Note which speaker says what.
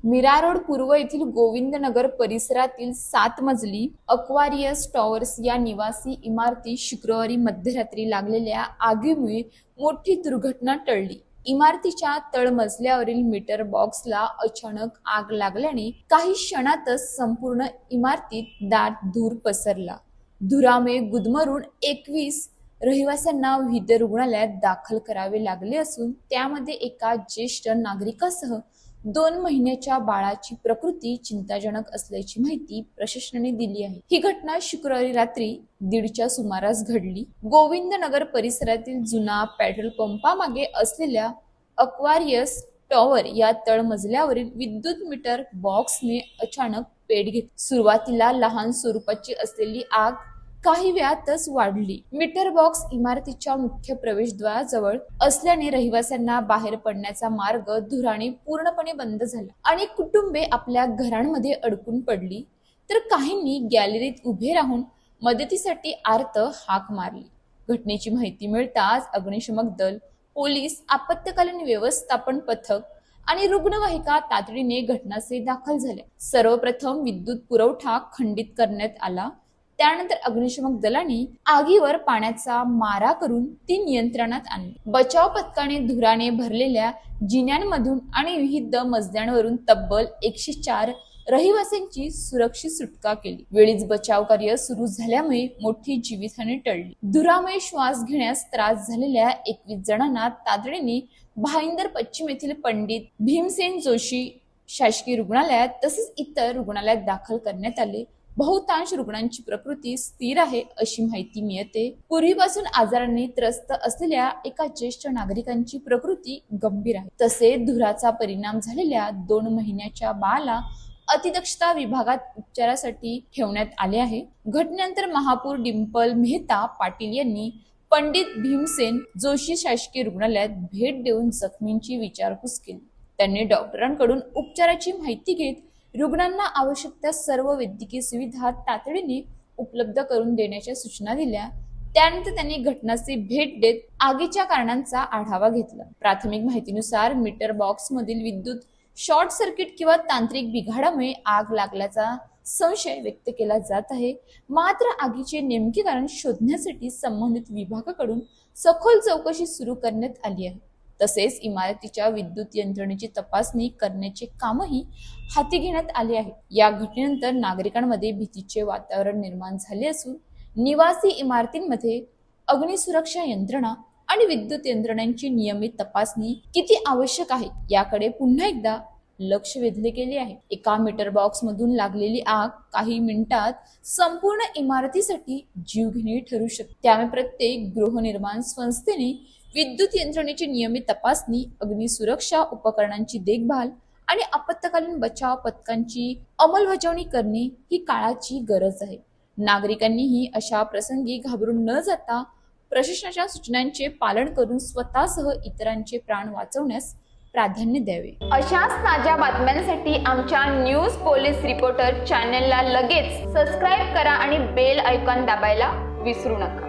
Speaker 1: Mira road पूर्व येथील गोविंदनगर परिसरातील 7 मजली अक्वारियस टॉवर्स या निवासी इमारती शुक्रवारी मध्यरात्री लागलेल्या आगीमुळे मोठी दुर्घटना टळली। इमारतीच्या तळमजल्यावरील मीटर बॉक्सला अचानक आग लागल्याने काही क्षणातच संपूर्ण इमारतीत दाट धूर पसरला। धुरामुळे गुदमरून 21 रहिवाशांना विविध रुग्णालयात दाखल करावे लागले असून त्यामध्ये एका ज्येष्ठ नागरिकासह 2 महिन्याच्या बाळाची प्रकृती चिंताजनक असल्याची माहिती प्रशासनाने दिली आहे। ही घटना शुक्रवारी रात्री 1:30च्या सुमारास घडली। गोविंदनगर परिसरातील जुना पेट्रोल पंपामागे असलेल्या अक्वारियस टॉवर या तळमजल्यावरील विद्युत मीटर बॉक्सने अचानक पेट घेतली। सुरुवातीला लहान स्वरूपाची असलेली आग काही वेळातच वाढली। मीटर बॉक्स इमारतीच्या मुख्य प्रवेशद्वाराजवळ असल्याने रहिवाशांना बाहेर पडण्याचा मार्ग धुराने पूर्णपणे बंद झाला। अनेक कुटुंबे आपल्या घरांमध्ये अडकून पडली, तर काहींनी गॅलरीत उभे राहून मदतीसाठी आर्त हाक मारली। घटनेची माहिती मिळताच अग्निशमन दल, पोलीस, आपत्कालीन व्यवस्थापन पथक आणि रुग्णवाहिका तातडीने घटनास्थळी दाखल झाल्या। सर्वप्रथम विद्युत पुरवठा खंडित करण्यात आला। त्यानंतर अग्निशमन दलाने आगीवर पाण्याचा मारा करून ती नियंत्रणात आणली। बचाव पथकाने धुराने भरलेल्या जिन्यांमधून आणि विविध मजल्यांवरून तब्बल 104 रहिवाशांची सुरक्षित सुटका केली। वेळीच बचाव कार्य सुरू झाल्यामुळे मोठी जीवितहानी टळली। धुरामुळे श्वास घेण्यास त्रास झालेल्या 21 जणांना तातडीने भाईंदर पश्चिम येथील पंडित भीमसेन जोशी शासकीय रुग्णालयात तसेच इतर रुग्णालयात दाखल करण्यात आले। बहुतांश रुग्णांची प्रकृती स्थिर आहे अशी माहिती मिळते। पूर्वीपासून आजारांनी त्रस्त असलेल्या एका ज्येष्ठ नागरिकांची प्रकृती गंभीर आहे। तसेच धुराचा परिणाम झालेल्या 2 महिन्याच्या बाळाला अतिदक्षता विभागात उपचारासाठी ठेवण्यात आले आहे। घटनेनंतर महापौर डिंपल मेहता पाटील यांनी पंडित भीमसेन जोशी शासकीय रुग्णालयात भेट देऊन जखमींची विचारपूस केली। त्यांनी डॉक्टरांकडून उपचाराची माहिती घेत रुग्णांना आवश्यक त्या सर्व वैद्यकीय सुविधा तातडीने उपलब्ध करून देण्याच्या सूचना दिल्या। त्यानंतर त्यांनी घटनास्थळी भेट देत आगीच्या कारणांचा आढावा घेतला। प्राथमिक माहितीनुसार मीटर बॉक्स मधील विद्युत शॉर्ट सर्किट किंवा तांत्रिक बिघाडामुळे आग लागल्याचा संशय व्यक्त केला जात आहे। मात्र आगीचे नेमके कारण शोधण्यासाठी संबंधित विभागाकडून सखोल चौकशी सुरू करण्यात आली आहे। तसेच इमारतीच्या विद्युत यंत्रणेची तपासणी करण्याचे कामही हाती घेण्यात आले आहे। या घटनेनंतर नागरिकांमध्ये भीतीचे वातावरण निर्माण झाले असून निवासी इमारतींमध्ये अग्निसुरक्षा यंत्रणा आणि विद्युत यंत्रणांची नियमित तपासणी किती आवश्यक आहे याकडे पुन्हा एकदा लक्ष वेधले गेले आहे। एका मीटर बॉक्स मधून लागलेली आग काही मिनिटात संपूर्ण इमारतीसाठी जीवघेणी ठरू शकते। त्यामुळे प्रत्येक गृहनिर्माण संस्थेने विद्युत यंत्रणेची नियमित तपासणी, अग्निसुरक्षा उपकरणांची देखभाल आणि आपत्कालीन बचाव पथकांची अंमलबजावणी करणे ही काळाची गरज आहे। नागरिकांनीही अशा प्रसंगी घाबरून न जाता प्रशासनाच्या सूचनांचे पालन करून स्वतःसह इतरांचे प्राण वाचवण्यास प्राधान्य द्यावे। अशाच ताज्या बातम्यांसाठी आमच्या न्यूज पोलीस रिपोर्टर चॅनलला लगेच सबस्क्राईब करा आणि बेल आयकॉन दाबायला विसरू नका।